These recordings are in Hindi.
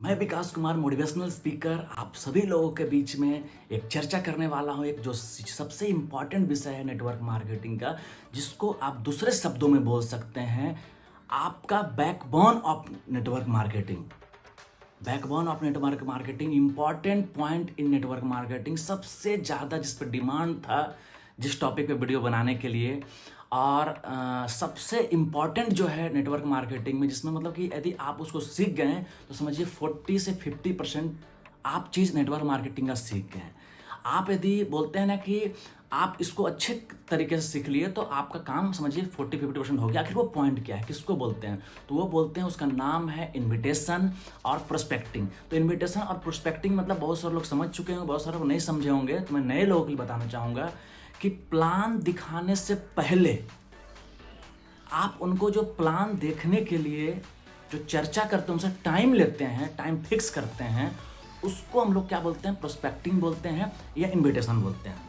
मैं विकास कुमार मोटिवेशनल स्पीकर आप सभी लोगों के बीच में एक चर्चा करने वाला हूं। एक जो सबसे इम्पॉर्टेंट विषय है नेटवर्क मार्केटिंग का, जिसको आप दूसरे शब्दों में बोल सकते हैं आपका backbone of network marketing. Backbone of network marketing, important point in network marketing, सबसे ज़्यादा जिस पर डिमांड था जिस टॉपिक पे वीडियो बनाने के लिए, और सबसे इम्पॉर्टेंट जो है नेटवर्क मार्केटिंग में, जिसमें मतलब कि यदि आप उसको सीख गए हैं तो समझिए 40 से 50% आप चीज़ नेटवर्क मार्केटिंग का सीख गए हैं। आप यदि बोलते हैं ना कि आप इसको अच्छे तरीके से सीख लिए तो आपका काम समझिए 40-50% हो गया। आखिर वो पॉइंट क्या है, किसको बोलते हैं? तो वो बोलते हैं, उसका नाम है इन्विटेशन और प्रोस्पेक्टिंग। तो इन्विटेशन और प्रोस्पेक्टिंग मतलब बहुत सारे लोग समझ चुके होंगे, बहुत सारे लोग नहीं समझे होंगे, तो मैं नए लोगों के लिए बताना चाहूँगा कि प्लान दिखाने से पहले आप उनको जो प्लान देखने के लिए जो चर्चा करते हैं, उनसे टाइम लेते हैं, टाइम फिक्स करते हैं, उसको हम लोग क्या बोलते हैं? प्रोस्पेक्टिंग बोलते हैं या इन्विटेशन बोलते हैं।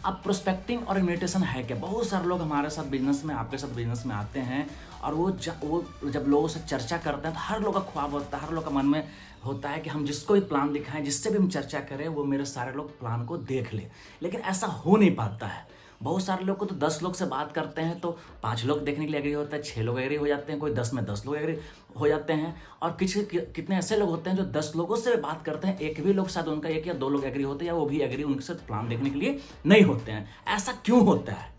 अब प्रोस्पेक्टिंग और इन्विटेशन है क्या? बहुत सारे लोग हमारे साथ बिजनेस में, आपके साथ बिजनेस में आते हैं और वो जब लोगों से चर्चा करते हैं तो हर लोग का ख्वाब होता है, हर लोग का मन में होता है कि हम जिसको भी प्लान दिखाएं, जिससे भी हम चर्चा करें, वो मेरे सारे लोग प्लान को देख ले। लेकिन ऐसा हो नहीं पाता है। बहुत सारे लोग को तो 10 लोग से बात करते हैं तो 5 लोग देखने के लिए एग्री होता है, 6 लोग एग्री हो जाते हैं, कोई 10 में 10 लोग एग्री हो जाते हैं, और कितने ऐसे लोग होते हैं जो 10 लोगों से बात करते हैं, एक भी लोग शायद उनका 1 या 2 लोग एग्री होते हैं, या वो भी एग्री उनसे प्लान देखने के लिए नहीं होते हैं। ऐसा क्यों होता है?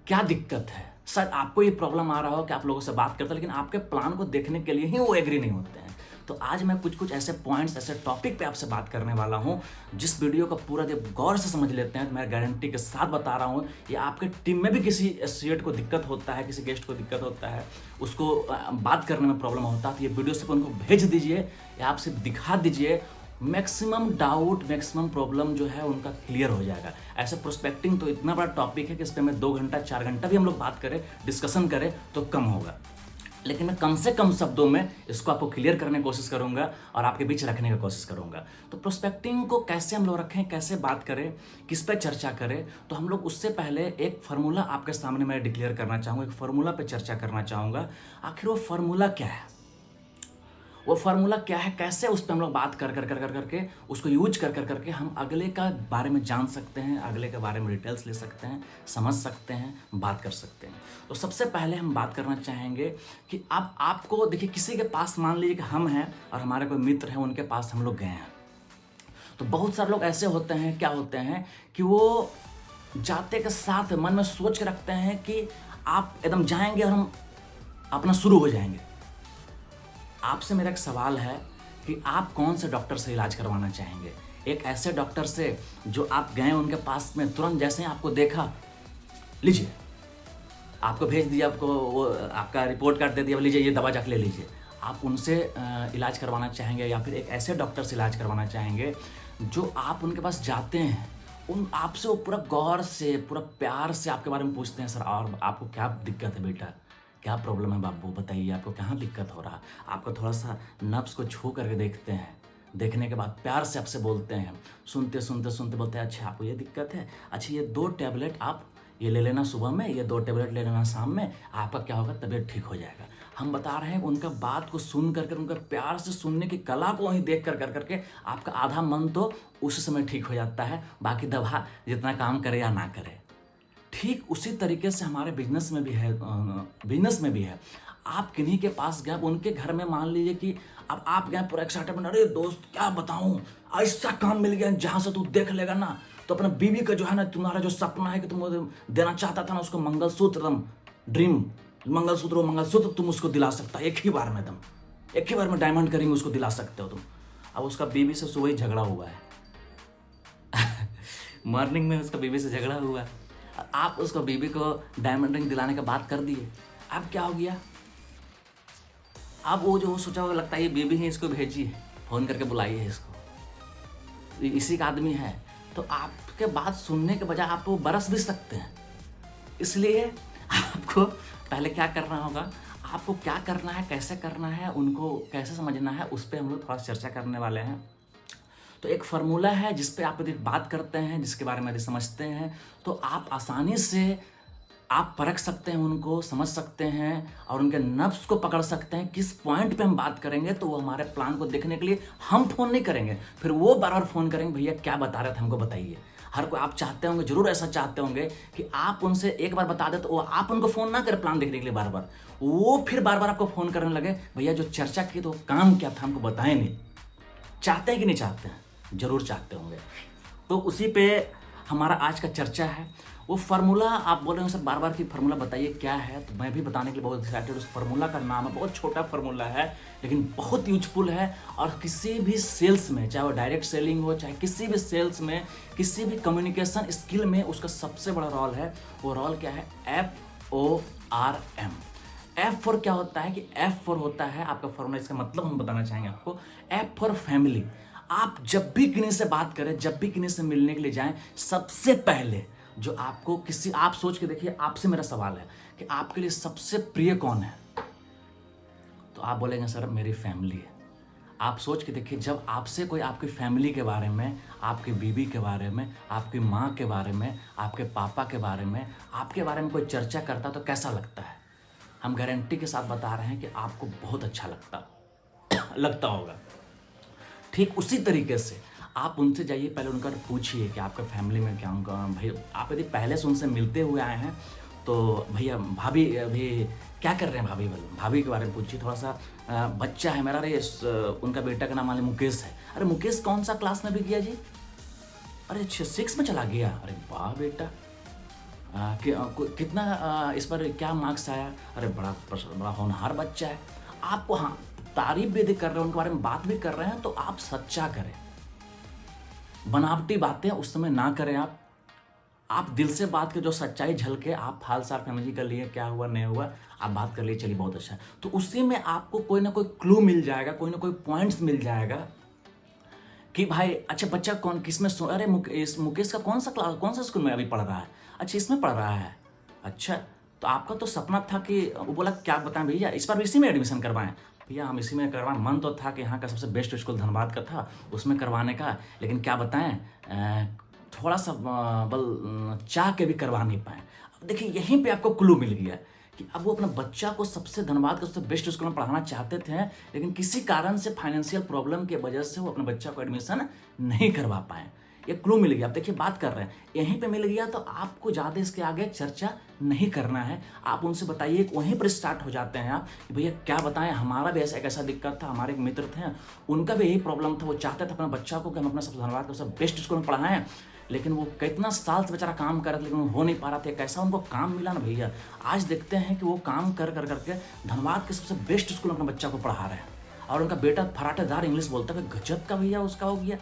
क्या दिक्कत है? शायद आपको ये प्रॉब्लम आ रहा हो कि आप लोगों से बात करते हैं लेकिन आपके प्लान को देखने के लिए ही वो एग्री नहीं होते हैं। तो आज मैं कुछ ऐसे पॉइंट्स, ऐसे टॉपिक पे आपसे बात करने वाला हूँ। जिस वीडियो को पूरा जब गौर से समझ लेते हैं तो मैं गारंटी के साथ बता रहा हूँ, या आपके टीम में भी किसी एसोसिएट को दिक्कत होता है, किसी गेस्ट को दिक्कत होता है, उसको बात करने में प्रॉब्लम होता है, तो ये वीडियो सिर्फ उनको भेज दीजिए या आप सिर्फ दिखा दीजिए। मैक्सिमम डाउट, मैक्सिमम प्रॉब्लम जो है उनका क्लियर हो जाएगा। ऐसे प्रोस्पेक्टिंग तो इतना बड़ा टॉपिक है कि इस पर मैं 2 घंटा 4 घंटा भी हम लोग बात करें, डिस्कशन करें तो कम होगा। लेकिन मैं कम से कम शब्दों में इसको आपको क्लियर करने की कोशिश करूंगा और आपके बीच रखने की कोशिश करूंगा। तो प्रोस्पेक्टिंग को कैसे हम लोग रखें, कैसे बात करें, किस पे चर्चा करें, तो हम लोग उससे पहले एक फार्मूला आपके सामने मैं डिक्लेयर करना चाहूँगा, एक फार्मूला पे चर्चा करना चाहूँगा। आखिर वो फार्मूला क्या है? वो फार्मूला क्या है, कैसे उस पर हम लोग बात कर करके उसको यूज कर करके हम अगले का बारे में जान सकते हैं, अगले के बारे में डिटेल्स ले सकते हैं, समझ सकते हैं, बात कर सकते हैं। तो सबसे पहले हम बात करना चाहेंगे कि अब आपको देखिए, किसी के पास मान लीजिए कि हम हैं और हमारे कोई मित्र हैं, उनके पास हम लोग गए हैं। तो बहुत सारे लोग ऐसे होते हैं, क्या होते हैं कि वो जाते के साथ मन में सोच के रखते हैं कि आप एकदम जाएंगे और हम अपना शुरू हो जाएंगे। आपसे मेरा एक सवाल है कि आप कौन से डॉक्टर से इलाज करवाना चाहेंगे? एक ऐसे डॉक्टर से जो आप गए उनके पास में, तुरंत जैसे ही आपको देखा, लीजिए, आपको भेज दिया, आपको वो आपका रिपोर्ट कार्ड दे दिया, लीजिए ये दवा जाके ले लीजिए। आप उनसे इलाज करवाना चाहेंगे, या फिर एक ऐसे डॉक्टर से इलाज करवाना चाहेंगे जो आप उनके पास जाते हैं, उन आपसे वो पूरा गौर से, पूरा प्यार से आपके बारे में पूछते हैं, सर और आपको क्या दिक्कत है बेटा, क्या प्रॉब्लम है बाबू, बताइए आपको कहाँ दिक्कत हो रहा है। आपको थोड़ा सा नब्स को छू करके देखते हैं, देखने के बाद प्यार से आपसे बोलते हैं, सुनते सुनते सुनते बोलते हैं, अच्छा आपको ये दिक्कत है, अच्छा ये 2 टैबलेट आप ये ले लेना सुबह में, ये 2 टैबलेट ले लेना शाम में, आपका क्या होगा, तबीयत ठीक हो जाएगा। हम बता रहे हैं, उनका बात को सुन करके, उनका प्यार से सुनने की कला को वहीं देख करके आपका आधा मन तो उस समय ठीक हो जाता है, बाकी दवा जितना काम करे या ना करे। ठीक उसी तरीके से हमारे बिजनेस में भी है। आप किन्हीं के पास गए, उनके घर में मान लीजिए कि अब आप गए पूरा एक्साइटेड, अरे दोस्त क्या बताऊं, ऐसा काम मिल गया जहां से तू देख लेगा ना तो अपना बीवी का जो है ना, तुम्हारा जो सपना है कि तुम देना चाहता था ना उसको मंगलसूत्र, एकदम ड्रीम मंगलसूत्र तुम उसको दिला सकता है एक ही बार में डायमंड का रिंग उसको दिला सकते हो तुम। अब उसका बीवी से सुबह ही झगड़ा हुआ है मॉर्निंग में उसका बीवी से झगड़ा हुआ है, आप उसको बीवी को डायमंड रिंग दिलाने का बात कर दिए। अब क्या हो गया? अब वो जो सोचा होगा, लगता है ये बीवी है, इसको भेजिए, फ़ोन करके बुलाइए इसको, इसी का आदमी है। तो आपके बात सुनने के बजाय आप वो बरस भी सकते हैं। इसलिए आपको पहले क्या करना होगा, आपको क्या करना है, कैसे करना है, उनको कैसे समझना है, उस पर हम लोग थोड़ा चर्चा करने वाले हैं। तो एक फार्मूला है जिस पे आप यदि बात करते हैं, जिसके बारे में यदि समझते हैं, तो आप आसानी से आप परख सकते हैं, उनको समझ सकते हैं और उनके नब्ज़ को पकड़ सकते हैं। किस पॉइंट पे हम बात करेंगे तो वो हमारे प्लान को देखने के लिए हम फ़ोन नहीं करेंगे, फिर वो बार-बार फ़ोन करेंगे, भैया क्या बता रहे थे हमको बताइए। हर कोई आप चाहते होंगे, ज़रूर ऐसा चाहते होंगे कि आप उनसे एक बार बता दें तो वो आप उनको फ़ोन ना करें प्लान देखने के लिए बार-बार। वो फिर बार-बार आपको फ़ोन करने लगे, भैया जो चर्चा की तो काम क्या था हमको बताएँ नहीं। चाहते हैं कि नहीं चाहते हैं? ज़रूर चाहते होंगे। तो उसी पे हमारा आज का चर्चा है। वो फार्मूला आप बोल रहे हो सर बार-बार कि फार्मूला बताइए क्या है? तो मैं भी बताने के लिए बहुत एक्साइटेड। उस फार्मूला का नाम है, बहुत छोटा फार्मूला है लेकिन बहुत यूज़फुल है और किसी भी सेल्स में, चाहे वो डायरेक्ट सेलिंग हो, चाहे किसी भी सेल्स में, किसी भी कम्युनिकेशन स्किल में उसका सबसे बड़ा रोल है। वो रोल क्या है? FORM। F फॉर क्या होता है कि F फॉर होता है आपका फार्मूला, इसका मतलब हम बताना चाहेंगे आपको। F for family. आप जब भी किसी से बात करें, जब भी किसी से मिलने के लिए जाएं, सबसे पहले जो आपको किसी, आप सोच के देखिए, आपसे मेरा सवाल है कि आपके लिए सबसे प्रिय कौन है? तो आप बोलेंगे सर मेरी फैमिली है। आप सोच के देखिए, जब आपसे कोई आपकी फैमिली के बारे में, आपकी बीवी के बारे में, आपकी माँ के बारे में, आपके पापा के बारे में, आपके बारे में कोई चर्चा करता तो कैसा लगता है? हम गारंटी के साथ बता रहे हैं कि आपको बहुत अच्छा लगता होगा। ठीक उसी तरीके से आप उनसे जाइए, पहले उनका पूछिए कि आपका फैमिली में क्या उनका भाई, आप यदि पहले से उनसे मिलते हुए आए हैं तो भैया भाभी अभी क्या कर रहे हैं, भाभी के बारे में पूछिए थोड़ा सा। बच्चा है मेरा, अरे उनका बेटा का नाम मान मुकेश है, अरे मुकेश कौन सा क्लास में भी गया जी? अरे 6 में चला गया, अरे वाह बेटा। कितना इस पर क्या मार्क्स आया? अरे बड़ा होनहार बच्चा है। आपको हाँ तारीफ भी यदि कर रहे हैं, उनके बारे में बात भी कर रहे हैं तो आप सच्चा करें, बनावटी बातें उस समय ना करें। आप दिल से बात के, जो सच्चाई झलके, आप हाल साल फैमिली कर लिए, क्या हुआ नहीं हुआ, आप बात कर लिए, चलिए बहुत अच्छा है। तो उसी में आपको कोई ना कोई क्लू मिल जाएगा, कोई ना कोई पॉइंट्स मिल जाएगा कि भाई अच्छा बच्चा कौन किस में, अरे मुकेश का कौन सा क्लास, कौन सा स्कूल में अभी पढ़ रहा है? अच्छा इसमें पढ़ रहा है। अच्छा तो आपका तो सपना था कि, वो बोला क्या बताएं भैया इस बार भी इसी में एडमिशन करवाएं? भैया हम इसी में करवाएं, मन तो था कि यहाँ का सबसे बेस्ट स्कूल धनबाद का था उसमें करवाने का, लेकिन क्या बताएं थोड़ा सा बल चाह के भी करवा नहीं पाए। अब देखिए यहीं पे आपको क्लू मिल गया कि अब वो अपने बच्चा को सबसे धनबाद का सबसे बेस्ट स्कूल में पढ़ाना चाहते थे, लेकिन किसी कारण से फाइनेंशियल प्रॉब्लम की वजह से वो अपने बच्चा को एडमिशन नहीं करवा पाए। ये क्लू मिल गया। आप देखिए बात कर रहे हैं, यहीं पे मिल गया तो आपको ज़्यादा इसके आगे चर्चा नहीं करना है। आप उनसे बताइए, वहीं पर स्टार्ट हो जाते हैं आप कि भैया क्या बताएं, हमारा भी ऐसा दिक्कत था, हमारे एक मित्र थे उनका भी यही प्रॉब्लम था, वो चाहते थे अपने बच्चा को कि हम अपना सबसे धनबाद का सबसे बेस्ट स्कूल में पढ़ाएं, लेकिन वो कितना साल से बेचारा काम कर रहा था लेकिन हो नहीं पा रहा था। कैसा उनको काम मिला ना भैया, आज देखते हैं कि वो काम कर करके धनबाद के सबसे बेस्ट स्कूल में अपने बच्चा को पढ़ा रहे हैं और उनका बेटा फराटेदार इंग्लिश बोलता है, गजब का भैया उसका हो गया।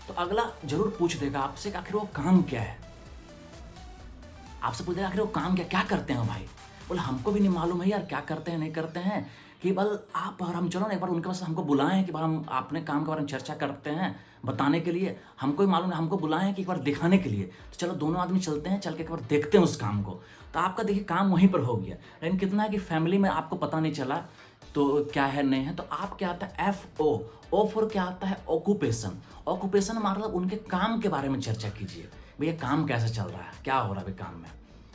तो अगला जरूर पूछ देगा आपसे कि आखिर वो काम क्या है, आपसे पूछेगा आखिर वो काम क्या करते हैं भाई? बोले हमको भी नहीं मालूम है यार क्या करते हैं नहीं करते हैं, कि बल आप और हम चलो ना एक बार उनके पास हमको बुलाएं कि भाई हम अपने काम के बारे में चर्चा करते हैं बताने के लिए, हमको ही मालूम है, हमको बुलाएं कि एक बार दिखाने के लिए। तो चलो दोनों आदमी चलते हैं, चल के एक बार देखते हैं उस काम को। तो आपका देखिए काम वहीं पर हो गया, लेकिन कितना है कि फैमिली में आपको पता नहीं चला तो क्या है नहीं है। तो आप क्या आता है ओ फॉर क्या आता है? ऑक्यूपेशन। ऑक्यूपेशन मतलब उनके काम के बारे में चर्चा कीजिए, भैया काम कैसे चल रहा है, क्या हो रहा है अभी काम में,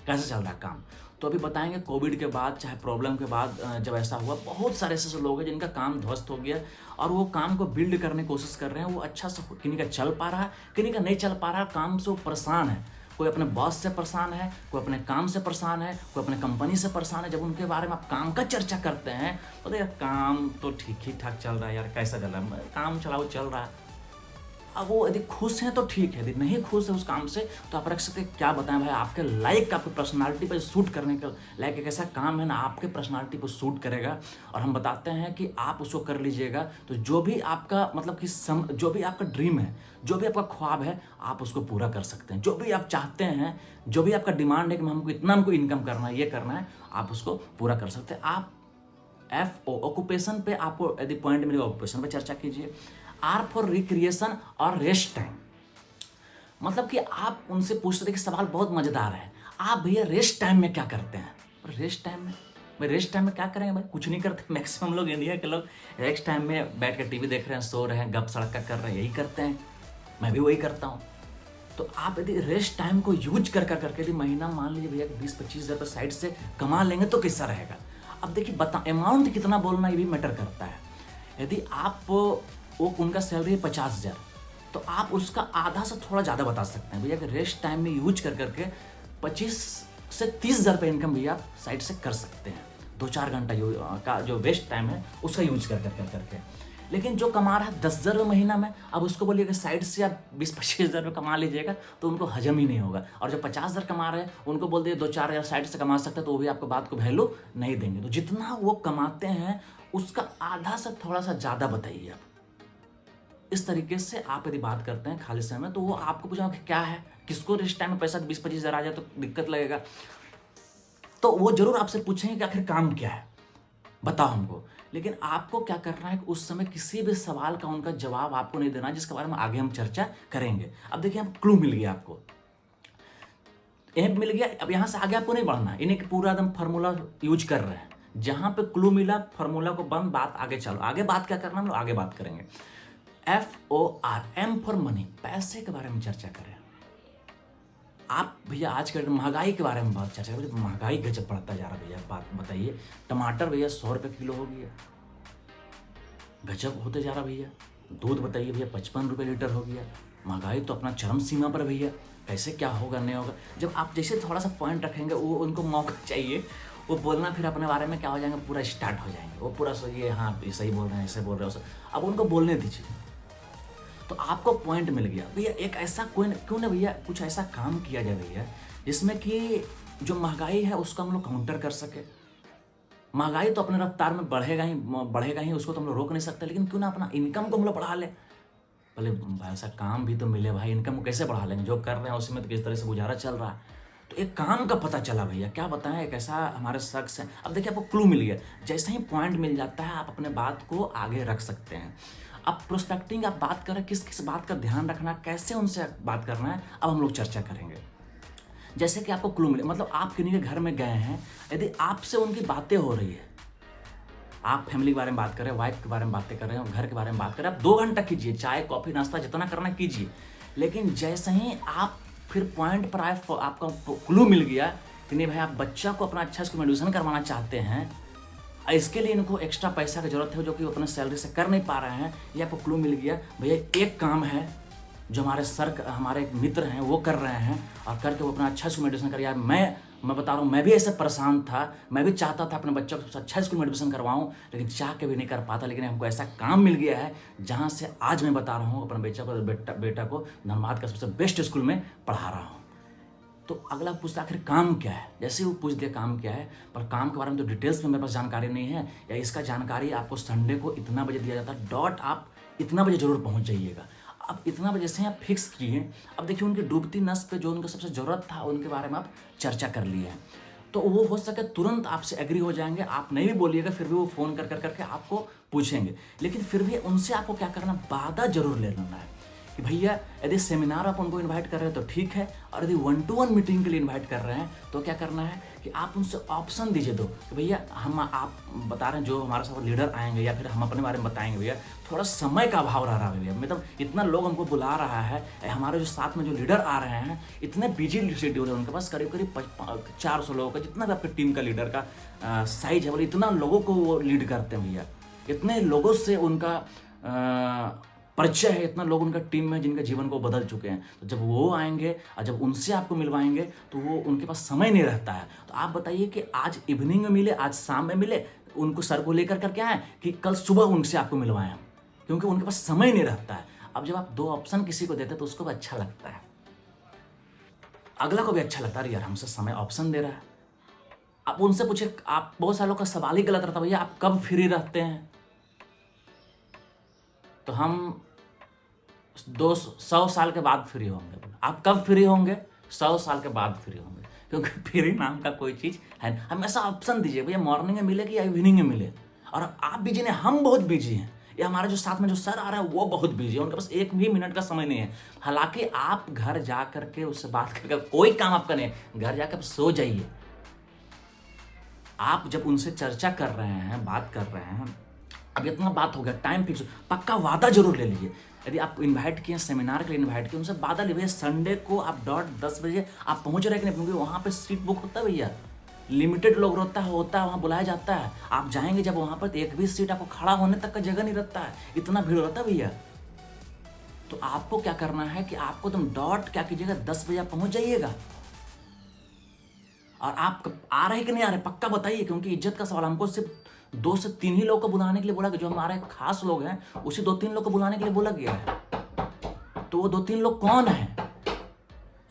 कैसे चल रहा है काम। तो अभी बताएंगे कोविड के बाद चाहे प्रॉब्लम के बाद जब ऐसा हुआ, बहुत सारे ऐसे लोग हैं जिनका काम ध्वस्त हो गया और वो काम को बिल्ड करने की कोशिश कर रहे हैं। वो अच्छा से किन्हीं का चल पा रहा है, किन्हीं का नहीं चल पा रहा, काम से वो परेशान है। कोई अपने बॉस से परेशान है, कोई अपने काम से परेशान है, कोई अपने कंपनी से परेशान है। जब उनके बारे में आप काम का चर्चा करते हैं तो यार काम तो ठीक ही ठाक चल रहा है यार, कैसा चल रहा है, काम चलाओ चल रहा है। अब वो यदि खुश हैं तो ठीक है, यदि नहीं खुश है उस काम से तो आप रख सकते क्या बताएं भाई, आपके लायक, आपकी पर्सनालिटी पर सूट करने का लायक एक ऐसा काम है ना, आपके पर्सनालिटी पर सूट करेगा और हम बताते हैं कि आप उसको कर लीजिएगा। तो जो भी आपका मतलब कि जो भी आपका ड्रीम है, जो भी आपका ख्वाब है, आप उसको पूरा कर सकते हैं। जो भी आप चाहते हैं, जो भी आपका डिमांड है कि हमको इनकम करना है, ये करना है, आप उसको पूरा कर सकते हैं। आप ऑक्यूपेशन पे आपको यदि पॉइंट मिलेगा ऑक्यूपेशन पे चर्चा कीजिए। आर फॉर रिक्रिएशन और रेस्ट टाइम, मतलब कि आप उनसे पूछते थे कि सवाल बहुत मजेदार है, आप भैया रेस्ट टाइम में क्या करते हैं? और रेस्ट टाइम में भाई, रेस्ट टाइम में क्या करेंगे भाई, कुछ नहीं करते। मैक्सिमम लोग इंडिया के लोग रेस्ट टाइम में बैठ कर टीवी देख रहे हैं, सो रहे हैं, गप सड़का कर रहे हैं, यही करते हैं, मैं भी वही करता हूँ। तो आप यदि रेस्ट टाइम को यूज करके यदि महीना मान लीजिए भैया 20-25 हज़ार रुपये साइड से कमा लेंगे तो कैसा रहेगा। अब देखिए अमाउंट कितना बोलना ये भी मैटर करता है। यदि आप वो उनका सैलरी है 50,000, तो आप उसका आधा से थोड़ा ज़्यादा बता सकते हैं भैया कि रेस्ट टाइम में यूज करके 25 से 30,000 रुपये इनकम भैया आप साइड से कर सकते हैं। 2-4 घंटा का जो वेस्ट टाइम है उसका यूज करके। लेकिन जो कमा रहा है 10,000 रुपये महीना में, अब उसको बोलिए कि साइड से आप 20-25 हज़ार रुपये कमा लीजिएगा तो उनको हजम ही नहीं होगा। और जो 50,000 कमा रहे हैं उनको बोल दिए 2-4 हज़ार साइड से कमा सकते हैं तो वो भी आपको बात को वैल्यू नहीं देंगे। तो जितना वो कमाते हैं उसका आधा से थोड़ा सा ज़्यादा बताइए आप। इस तरीके से आप यदि बात करते हैं खाली समय में, तो वो आपको पूछा कि क्या है, किसको रेस्ट टाइम में पैसा 20-25 हज़ार आ जाए तो दिक्कत लगेगा, तो वो जरूर आपसे पूछेंगे कि आखिर काम क्या है, बताओ हमको। लेकिन आपको क्या करना है कि उस समय किसी भी सवाल का उनका जवाब आपको नहीं देना जिसके बारे में आगे हम चर्चा करेंगे। अब देखिए हम क्लू मिल गया, आपको एम मिल गया। अब यहाँ से आगे आपको नहीं बढ़ना है, इन्हें पूरा एकदम फार्मूला यूज कर रहे हैं। जहाँ पे क्लू मिला फार्मूला को बंद, बात आगे चलो। आगे बात क्या करना हम लोग आगे बात करेंगे। FOR, M फॉर मनी, पैसे के बारे में चर्चा करें। आप भैया आज के महंगाई के बारे में बात चर्चा करें। महंगाई गजब बढ़ता जा रहा है भैया, बात बताइए। टमाटर भैया 100 रुपये किलो हो गया, गजब होते जा रहा भैया। दूध बताइए भैया 55 रुपये लीटर हो गया। महंगाई तो अपना चरम सीमा पर भैया, कैसे क्या होगा नहीं होगा। जब आप जैसे थोड़ा सा पॉइंट रखेंगे वो उनको मौका चाहिए, वो बोलना फिर अपने बारे में क्या हो जाएंगे, पूरा स्टार्ट हो जाएंगे। वो पूरा ये हाँ सही बोल रहे हैं, ऐसे बोल रहे हो, अब उनको बोलने दीजिए। तो आपको पॉइंट मिल गया भैया। एक ऐसा क्यों ना भैया कुछ ऐसा काम किया जाए भैया जिसमें कि जो महंगाई है उसको हम लोग काउंटर कर सके। महंगाई तो अपने रफ्तार में बढ़ेगा ही, उसको तो हम लोग रोक नहीं सकते। लेकिन क्यों ना अपना इनकम को हम लोग बढ़ा लें। भले ऐसा काम भी तो मिले भाई, इनकम को कैसे बढ़ा लेंगे, जो कर रहे हैं उसी में तो किस तरह से गुजारा चल रहा है। तो एक काम का पता चला भैया, क्या बताएं, एक ऐसा हमारे शख्स है। अब देखिए आपको क्लू मिल गया, जैसे ही पॉइंट मिल जाता है आप अपने बात को आगे रख सकते हैं। अब प्रोस्पेक्टिंग आप बात करें, किस किस बात का ध्यान रखना, कैसे उनसे बात करना है, अब हम लोग चर्चा करेंगे। जैसे कि आपको क्लू मिले, मतलब आप किन्हीं के घर में गए हैं, यदि आपसे उनकी बातें हो रही है, आप फैमिली के बारे में बात करें, वाइफ के बारे में बातें कर रहे हैं, घर के बारे में बात करें, आप 2 घंटा कीजिए, चाय कॉफी नाश्ता जितना करना कीजिए। लेकिन जैसे ही आप फिर पॉइंट पर आए, आपका क्लू मिल गया कि नहीं भाई आप बच्चा को अपना अच्छा स्कूल में एडमिशन करवाना चाहते हैं, इसके लिए इनको एक्स्ट्रा पैसा की जरूरत है जो कि वो अपने सैलरी से कर नहीं पा रहे हैं, ये आपको क्लू मिल गया भैया। एक काम है जो हमारे एक मित्र हैं वो कर रहे हैं, और करके वो अपना अच्छा स्कूल में एडमिशन कर। यार मैं बता रहा हूँ, मैं भी ऐसे परेशान था, मैं भी चाहता था अपने बच्चों को अच्छा स्कूल में एडमिशन करवाऊँ, लेकिन चाह के भी नहीं कर पाता। लेकिन हमको ऐसा काम मिल गया है जहाँ से आज मैं बता रहा हूँ अपने बेटा को धनबाद का सबसे बेस्ट स्कूल में पढ़ा रहा हूँ। तो अगला पूछता आखिर काम क्या है। जैसे वो पूछ दिया काम क्या है, पर काम के बारे में तो डिटेल्स में मेरे पास जानकारी नहीं है, या इसका जानकारी आपको संडे को इतना बजे दिया जाता है, डॉट आप इतना बजे जरूर पहुंच जाइएगा। अब इतना बजे से आप फिक्स किए। अब देखिए उनकी डूबती नस पे जो उनको सबसे ज़रूरत था उनके बारे में आप चर्चा कर लिए हैं, तो वो हो सके तुरंत आपसे एग्री हो जाएंगे। आप नहीं भी बोलिएगा फिर भी वो फ़ोन करके आपको पूछेंगे। लेकिन फिर भी उनसे आपको क्या करना, वादा जरूर ले लेना है कि भैया यदि सेमिनार आप उनको इनवाइट कर रहे हैं तो ठीक है, और यदि 1-to-1 मीटिंग के लिए इनवाइट कर रहे हैं तो क्या करना है कि आप उनसे ऑप्शन दीजिए दो कि भैया आप बता रहे हैं जो हमारे साथ लीडर आएंगे या फिर हम अपने बारे में बताएंगे, भैया थोड़ा समय का अभाव रह रहा है भैया, मतलब इतना लोग हमको बुला रहा है, हमारे जो साथ में जो लीडर आ रहे हैं इतने बिजी शेड्यूल है उनके पास, करीब 400 लोगों का, जितना भी आपके टीम का लीडर का साइज है, बोले इतना लोगों को वो लीड करते हैं भैया, इतने लोगों से उनका परिचय है, इतना लोग उनका टीम में जिनका जीवन को बदल चुके हैं। तो जब वो आएंगे और जब उनसे आपको मिलवाएंगे तो वो उनके पास समय नहीं रहता है। तो आप बताइए कि आज इवनिंग में मिले, आज शाम में मिले, उनको सर को लेकर क्या है कि कल सुबह उनसे आपको मिलवाएं, क्योंकि उनके पास समय नहीं रहता है। अब जब आप 2 ऑप्शन किसी को देते हैं तो उसको भी अच्छा लगता है, अगला को भी अच्छा लगता है, यार हमसे समय ऑप्शन दे रहा है। आप उनसे पूछे, आप बहुत सारे लोग का सवाल ही गलत रहता है, भैया आप कब फ्री रहते हैं, तो हम 100 साल के बाद फ्री होंगे। आप कब फ्री होंगे, 100 साल के बाद फ्री होंगे, क्योंकि फ्री नाम का कोई चीज़ है। हमेशा ऑप्शन दीजिए भैया, मॉर्निंग में मिले कि या इवनिंग में मिले। और आप बिजी नहीं, हम बहुत बिजी हैं, या हमारे जो साथ में जो सर आ रहा है वो बहुत बिजी है, उनके पास 1 भी मिनट का समय नहीं है। हालांकि आप घर जा करके उससे बात करके कोई काम आपका नहीं, घर जाकर आप सो जाइए। आप जब उनसे चर्चा कर रहे हैं, बात कर रहे हैं, अब इतना बात हो गया, टाइम फिक्स, पक्का वादा जरूर ले लीजिए। यदि आप इनवाइट किए सेमिनार के लिए, इनवाइट किए, उनसे वादा ले भैया संडे को आप डॉट 10 बजे आप पहुंच रहे कि नहीं, क्योंकि वहाँ पे सीट बुक होता है भैया, लिमिटेड लोग होता है वहाँ बुलाया जाता है। आप जाएंगे जब वहाँ पर एक भी सीट आपको खड़ा होने तक का जगह नहीं रहता है, इतना भीड़ रहता है भैया। तो आपको क्या करना है कि आपको तुम डॉट क्या कीजिएगा, 10 बजे आप पहुँच जाइएगा। और आप आ रहे कि नहीं आ रहे पक्का बताइए, क्योंकि इज्जत का सवाल, हमको सिर्फ 2 से 3 ही लोग को बुलाने के लिए बोला गया, जो हमारे खास लोग हैं उसी 2-3 लोग को बुलाने के लिए बोला गया है। तो वो 2-3 लोग कौन हैं?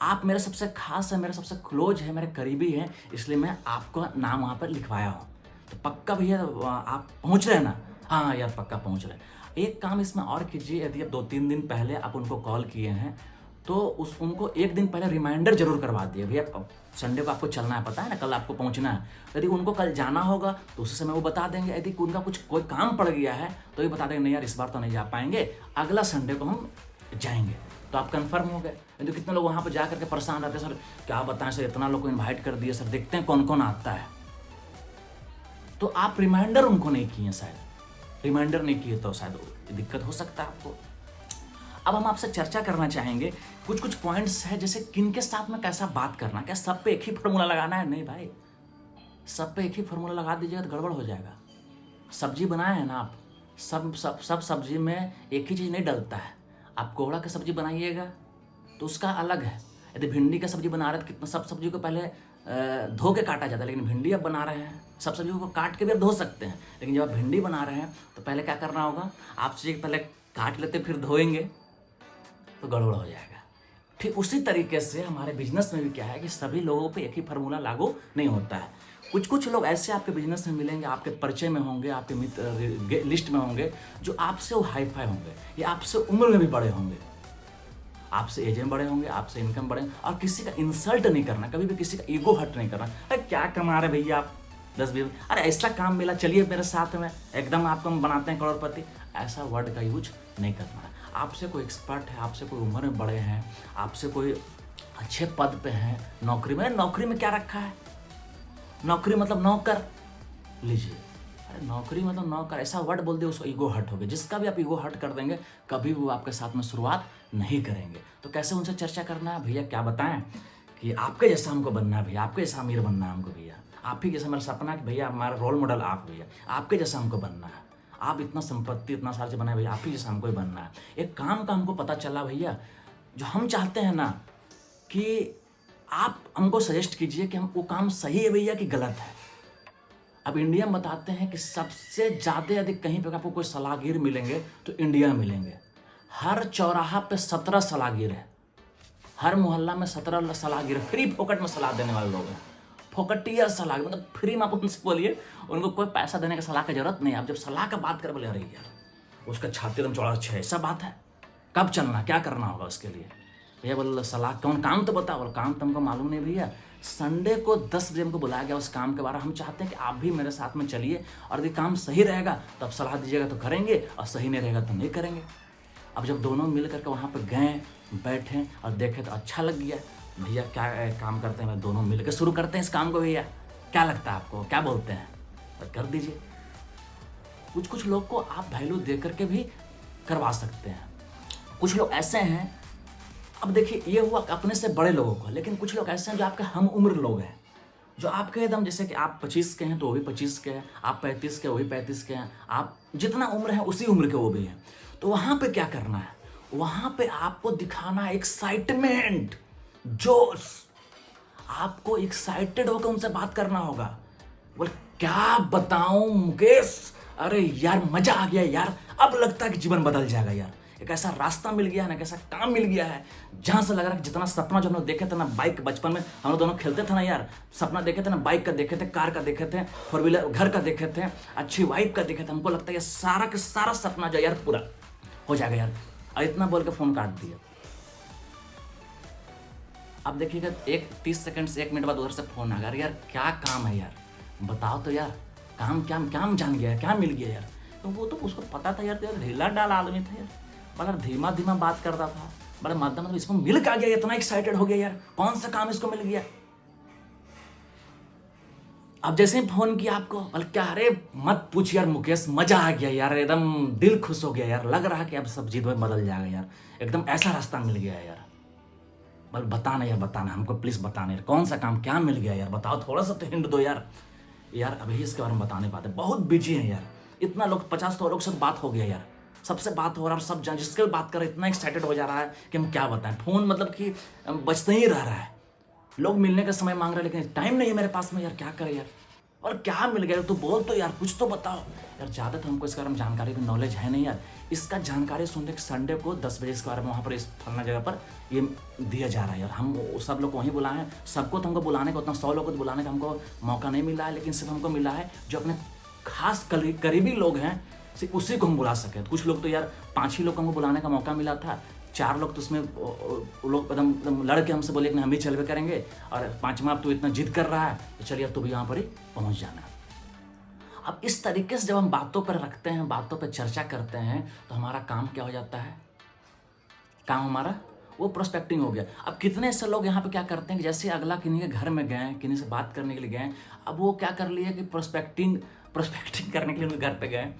आप मेरे सबसे खास है, मेरे सबसे क्लोज है, मेरे करीबी हैं, इसलिए मैं आपका नाम वहाँ पर लिखवाया हूँ। तो पक्का भैया आप पहुँच रहे हैं ना? हाँ यार पक्का पहुँच रहे हैं। एक काम इसमें और कीजिए, यदि आप 2-3 दिन पहले आप उनको कॉल किए हैं तो उनको एक दिन पहले रिमाइंडर जरूर करवा दिए, भैया संडे को आपको चलना है, पता है ना कल आपको पहुंचना है। यदि उनको कल जाना होगा तो उस समय वो बता देंगे, यदि उनका कोई काम पड़ गया है तो ये बता देंगे नहीं यार इस बार तो नहीं जा पाएंगे, अगला संडे को हम जाएंगे। तो आप कंफर्म हो गए। तो कितने लोग वहाँ पर जा करके परेशान रहते हैं, सर क्या बताएं सर, इतना लोग को इन्वाइट कर दिया सर, देखते हैं कौन कौन आता है। तो आप रिमाइंडर उनको नहीं किए, शायद रिमाइंडर नहीं किए तो शायद दिक्कत हो सकता है आपको। अब हम आपसे चर्चा करना चाहेंगे, कुछ पॉइंट्स है, जैसे किन के साथ में कैसा बात करना, क्या सब पे एक ही फार्मूला लगाना है? नहीं भाई, सब पे एक ही फार्मूला लगा दीजिएगा तो गड़बड़ हो जाएगा। सब्जी बनाए हैं ना आप, सब सब्जी में एक ही चीज़ नहीं डलता है। आप कोहड़ा की सब्जी बनाइएगा तो उसका अलग है। यदि भिंडी का सब्जी बना रहे हैं तो कितना, सब सब्जी को पहले धो के काटा जाता है, लेकिन भिंडी अब बना रहे हैं, सब सब्जियों को काट के भी आप धो सकते हैं, लेकिन जब आप भिंडी बना रहे हैं तो पहले क्या करना होगा, आप चीज़ पहले काट लेते फिर धोएंगे तो गड़बड़ हो जाएगा। ठीक उसी तरीके से हमारे बिजनेस में भी क्या है कि सभी लोगों पे एक ही फार्मूला लागू नहीं होता है। कुछ लोग ऐसे आपके बिजनेस में मिलेंगे, आपके परिचय में होंगे, आपके मित्र लिस्ट में होंगे, जो आपसे वो हाई फाई होंगे, या आपसे उम्र में भी बड़े होंगे, आपसे एज में बड़े होंगे, आपसे इनकम बड़े, और किसी का इंसल्ट नहीं करना, कभी भी किसी का ईगो हर्ट नहीं करना। अरे क्या कमा रहे भैया आप 10-20, अरे ऐसा काम मिला चलिए मेरे साथ में, एकदम आपको हम बनाते हैं करोड़पति, ऐसा वर्ड का यूज नहीं करना है। आपसे कोई एक्सपर्ट है, आपसे कोई उम्र में बड़े हैं, आपसे कोई अच्छे पद पे हैं, नौकरी में क्या रखा है, नौकरी मतलब नौकर लीजिए, अरे नौकरी मतलब नौकर, ऐसा वर्ड बोल दिए उसको ईगो हर्ट हो गया। जिसका भी आप ईगो हर्ट कर देंगे कभी वो आपके साथ में शुरुआत नहीं करेंगे। तो कैसे उनसे चर्चा करना है भैया, क्या बताएं कि आपके जैसा हमको बनना है भैया, आपके जैसा अमीर बनना है हमको भैया, आप ही जैसा मेरा सपना है कि भैया हमारा रोल मॉडल आप भैया, आपके जैसा हमको बनना है, आप इतना संपत्ति इतना साल से बनाए भैया, आप ही जैसा हमको बनना है। एक काम का हमको पता चला भैया, जो हम चाहते हैं ना कि आप हमको सजेस्ट कीजिए कि हम वो काम सही है भैया कि गलत है। अब इंडिया में बताते हैं कि सबसे ज़्यादा यदि कहीं पर आपको कोई सलाहगीर मिलेंगे तो इंडिया में मिलेंगे। हर चौराहा पे 17 सलाहगीर है, हर मोहल्ला में 17 सलाहगीर, फ्री फोकट में सलाह देने वाले लोग हैं। फोकटिया सलाह मतलब फ्री में आप उनसे बोलिए, उनको कोई पैसा देने का सलाह की जरूरत नहीं। आप जब सलाह का बात कर बोले अरे यार उसका छाती एकदम चौड़ा अच्छा है, ऐसा बात है, कब चलना क्या करना होगा उसके लिए, भैया बोल सलाह कौन काम तो बताओ, बोल काम तो हमको मालूम नहीं भैया, संडे को 10 बजे हमको बुलाया गया उस काम के बारे में, हम चाहते हैं कि आप भी मेरे साथ में चलिए, और यदि काम सही रहेगा तो आप सलाह दीजिएगा तो करेंगे, और सही नहीं रहेगा तो नहीं करेंगे। अब जब दोनों मिल करके वहाँ पर गए, बैठे और देखे तो अच्छा लग गया, भैया क्या काम करते हैं, दोनों मिलकर शुरू करते हैं इस काम को, भैया क्या लगता है आपको, क्या बोलते हैं, तो कर दीजिए। कुछ लोग को आप वैल्यू दे करके भी करवा सकते हैं। कुछ लोग ऐसे हैं, अब देखिए ये हुआ अपने से बड़े लोगों को, लेकिन कुछ लोग ऐसे हैं जो आपके हम उम्र लोग हैं, जो आपके एकदम जैसे कि आप 25 के हैं तो वो भी 25 के हैं, आप 35 के वो भी 35 के हैं, आप जितना उम्र है उसी उम्र के वो भी हैं। तो वहाँ पे क्या करना है, वहाँ पे आपको दिखाना है एक्साइटमेंट, जोश, आपको एक्साइटेड होकर उनसे बात करना होगा। बोल क्या बताऊं मुकेश, अरे यार मजा आ गया यार, अब लगता है कि जीवन बदल जाएगा यार, एक ऐसा रास्ता मिल गया है ना, एक ऐसा काम मिल गया है जहां से लग रहा है कि जितना सपना जो हम लोग देखे थे ना, बाइक बचपन में हम लोग दोनों खेलते थे ना यार, सपना देखे थे ना, बाइक का देखे थे, कार का देखे थे, 4 व्हीलर घर का देखे थे, अच्छी वाइफ का देखे थे, हमको लगता है ये सारा का सारा सपना जो यार पूरा हो जाएगा यार। और इतना बोल के फोन काट दिया। अब देखिएगा 30 सेकंड से 1 मिनट बाद उधर से फोन आ गया, यार क्या काम है यार, बताओ तो यार, काम क्या जान गया, क्या मिल गया यार। तो वो तो उसको पता था यार, तो यार ढीला डाल आदमी था यार, बड़ा धीमा धीमा बात करता था, बड़ा मतलब इसको मिल क्या गया, इतना एक्साइटेड हो गया यार, कौन सा काम इसको मिल गया। अब जैसे ही फ़ोन किया आपको, बोले क्या, अरे मत पूछ यार मुकेश, मज़ा आ गया यार, एकदम दिल खुश हो गया यार, लग रहा है कि अब सब चीज़ में बदल जाएगा यार, एकदम ऐसा रास्ता मिल गया यार। बोले बताना यार, बताना हमको, प्लीज़ बताना यार, कौन सा काम क्या मिल गया यार, बताओ, थोड़ा सा तो हिंट दो यार। यार अभी इसके बारे में बता नहीं पाते, बहुत बिजी हैं यार, इतना लोग 50 लोग से बात हो गया यार, सबसे बात हो रहा है, सब जिसके भी बात कर रहे इतना एक्साइटेड हो जा रहा है कि हम क्या बताएं, फ़ोन मतलब कि बचते ही रह रहा है, लोग मिलने का समय मांग रहे हैं लेकिन टाइम नहीं है मेरे पास में यार, क्या करें यार, और क्या मिल गया तो बोल तो यार, कुछ तो बताओ यार। ज़्यादा तो हमको इसके बारे में जानकारी की नॉलेज है नहीं यार, इसका जानकारी सुनने के संडे को 10 बजे इसके बारे में वहाँ पर इस फलना जगह पर ये दिया जा रहा है यार। हम सब लोग को वहीं बुलाए हैं, सबको तो हमको बुलाने का उतना 100 लोगों को बुलाने का हमको मौका नहीं मिला है, लेकिन सिर्फ हमको मिला है जो अपने खास करीबी लोग हैं, सिर्फ उसी को हम बुला सके। कुछ लोग तो यार 5 ही लोग को हमको बुलाने का मौका मिला था, 4 लोग तो उसमें लोग एकदम लड़के हमसे बोले कि हम ही चलवे करेंगे, और 5वां अब तो इतना जिद कर रहा है तो चलिए अब तो भी यहाँ पर ही पहुँच जाना है। अब इस तरीके से जब हम बातों पर रखते हैं, बातों पर चर्चा करते हैं, तो हमारा काम क्या हो जाता है, काम हमारा वो प्रोस्पेक्टिंग हो गया। अब कितने ऐसे लोग यहाँ पे क्या करते हैं कि जैसे अगला किन्हीं के घर में गए, किन्हीं से बात करने के लिए गए, अब वो क्या कर लिए कि प्रोस्पेक्टिंग करने के लिए उनके घर पे गए,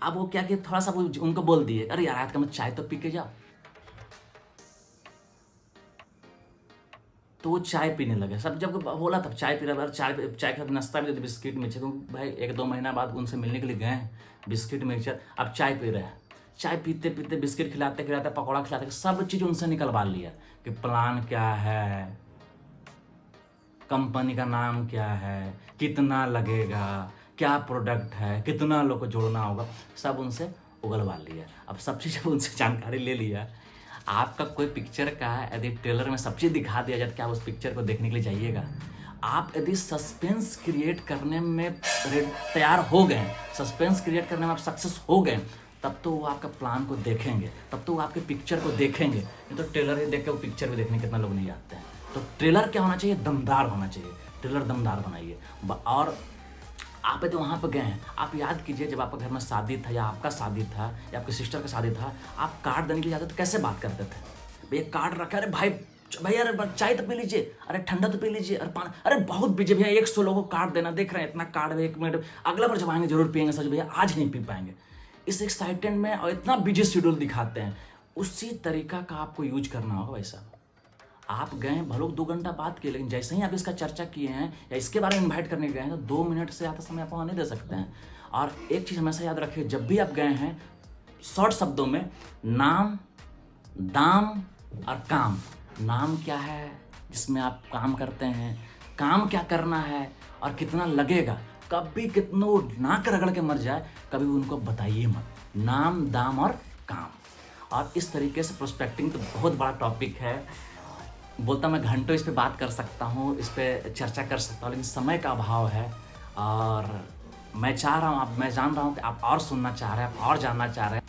अब वो क्या कि थोड़ा सा वो उनको बोल दिए, अरे यार आज का मैं चाय तो पी के जाओ, तो वो चाय पीने लगे। सब जब बोला तब चाय पी रहा, चाय के साथ नाश्ता भी दे, बिस्किट मिर्चर, क्योंकि भाई 1-2 महीना बाद उनसे मिलने के लिए गए हैं, बिस्किट मिर्चर, अब चाय पी रहे हैं, चाय पीते पीते बिस्किट खिलाते खिलाते पकौड़ा खिलाते सब चीज़ उनसे निकलवा लिया कि प्लान क्या है, कंपनी का नाम क्या है, कितना लगेगा, क्या प्रोडक्ट है, कितना लोग को जोड़ना होगा, सब उनसे उगलवा लिया। अब सब चीज़ जब उनसे जानकारी ले लिया, आपका कोई पिक्चर का यदि ट्रेलर में सब चीज़ दिखा दिया जाए तो क्या उस पिक्चर को देखने के लिए जाइएगा? आप यदि सस्पेंस क्रिएट करने में तैयार हो गए, सस्पेंस क्रिएट करने में आप सक्सेस हो गए, तब तो वो आपका प्लान को देखेंगे, तब तो वो आपके पिक्चर को देखेंगे। नहीं तो ट्रेलर ही देख के वो पिक्चर भी देखने कितना लोग नहीं जाते हैं। तो ट्रेलर क्या होना चाहिए, दमदार होना चाहिए, ट्रेलर दमदार बनाइए। और आप यदि वहाँ पर गए हैं, आप याद कीजिए जब आपके घर में शादी था, या आपका शादी था, या आपकी सिस्टर का शादी था, आप कार्ड देने के लिए जाते तो कैसे बात करते थे, भैया कार्ड रखा, अरे भाई भैया अरे चाय तो पी लीजिए, अरे ठंडा तो पी लीजिए, अरे पानी, अरे बहुत बिजी भैया 100 लोगों को कार्ड देना, देख रहे हैं इतना कार्ड है, 1 मिनट अगला बार जब आएंगे जरूर पियेंगे, सच भैया आज नहीं पी पाएंगे। इस एक्साइटेड में और इतना बिजी शेड्यूल दिखाते हैं, उसी तरीका का आपको यूज करना होगा। वैसा आप गए भले 2 घंटा बात किए, लेकिन जैसे ही आप इसका चर्चा किए हैं या इसके बारे में इन्वाइट करने गए हैं, तो 2 मिनट से ज़्यादा समय आप वहाँ नहीं दे सकते हैं। और एक चीज़ हमेशा याद रखिए, जब भी आप गए हैं, शॉर्ट शब्दों में नाम, दाम और काम। नाम क्या है जिसमें आप काम करते हैं, काम क्या करना है और कितना लगेगा, कभी कितनों नाक रगड़ के मर जाए कभी उनको बताइए मत, नाम, दाम और काम। और इस तरीके से प्रोस्पेक्टिंग तो बहुत बड़ा टॉपिक है, बोलता मैं घंटों इस पे बात कर सकता हूँ, इस पे चर्चा कर सकता हूँ, लेकिन समय का अभाव है। और मैं चाह रहा हूँ, मैं जान रहा हूँ कि आप और सुनना चाह रहे हैं, आप और जानना चाह रहे हैं।